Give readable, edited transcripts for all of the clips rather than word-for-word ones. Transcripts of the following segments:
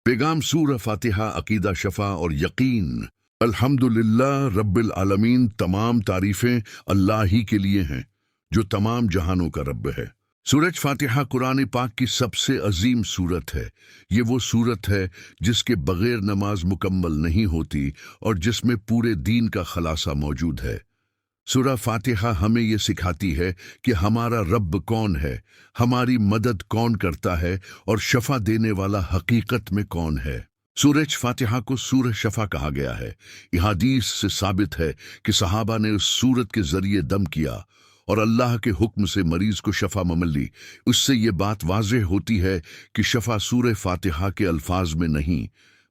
پیغام سورہ فاتحہ عقیدہ شفا اور یقین۔ الحمدللہ رب العالمین، تمام تعریفیں اللہ ہی کے لیے ہیں جو تمام جہانوں کا رب ہے۔ سورہ فاتحہ قرآن پاک کی سب سے عظیم سورت ہے۔ یہ وہ سورت ہے جس کے بغیر نماز مکمل نہیں ہوتی اور جس میں پورے دین کا خلاصہ موجود ہے۔ سورہ فاتحہ ہمیں یہ سکھاتی ہے کہ ہمارا رب کون ہے، ہماری مدد کون کرتا ہے اور شفا دینے والا حقیقت میں کون ہے۔ سورہ فاتحہ کو سورہ شفا کہا گیا ہے۔ یہ حدیث سے ثابت ہے کہ صحابہ نے اس سورت کے ذریعے دم کیا اور اللہ کے حکم سے مریض کو شفا ملی۔ اس سے یہ بات واضح ہوتی ہے کہ شفا سورہ فاتحہ کے الفاظ میں نہیں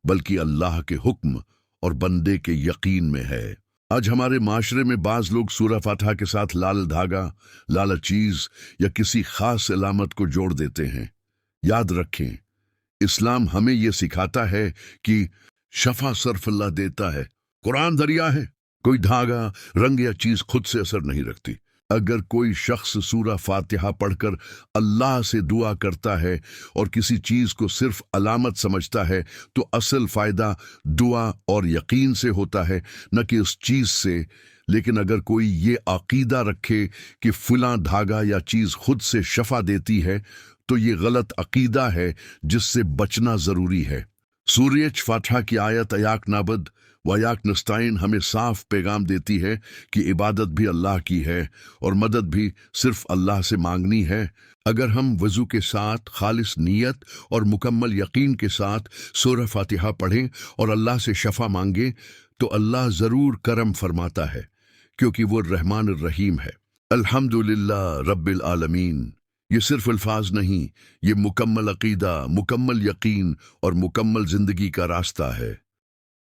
بلکہ اللہ کے حکم اور بندے کے یقین میں ہے۔ آج ہمارے معاشرے میں بعض لوگ سورہ فاتحہ کے ساتھ لال دھاگا، لال چیز یا کسی خاص علامت کو جوڑ دیتے ہیں۔ یاد رکھیں، اسلام ہمیں یہ سکھاتا ہے کہ شفا صرف اللہ دیتا ہے۔ قرآن دریا ہے، کوئی دھاگا، رنگ یا چیز خود سے اثر نہیں رکھتی۔ اگر کوئی شخص سورہ فاتحہ پڑھ کر اللہ سے دعا کرتا ہے اور کسی چیز کو صرف علامت سمجھتا ہے تو اصل فائدہ دعا اور یقین سے ہوتا ہے، نہ کہ اس چیز سے۔ لیکن اگر کوئی یہ عقیدہ رکھے کہ فلاں دھاگا یا چیز خود سے شفا دیتی ہے تو یہ غلط عقیدہ ہے جس سے بچنا ضروری ہے۔ سورہ فاتحہ کی آیت ایاک نعبد و ایاک نستعین ہمیں صاف پیغام دیتی ہے کہ عبادت بھی اللہ کی ہے اور مدد بھی صرف اللہ سے مانگنی ہے۔ اگر ہم وضو کے ساتھ خالص نیت اور مکمل یقین کے ساتھ سورہ فاتحہ پڑھیں اور اللہ سے شفا مانگیں تو اللہ ضرور کرم فرماتا ہے، کیونکہ وہ رحمان الرحیم ہے۔ الحمدللہ رب العالمین، یہ صرف الفاظ نہیں، یہ مکمل عقیدہ، مکمل یقین اور مکمل زندگی کا راستہ ہے۔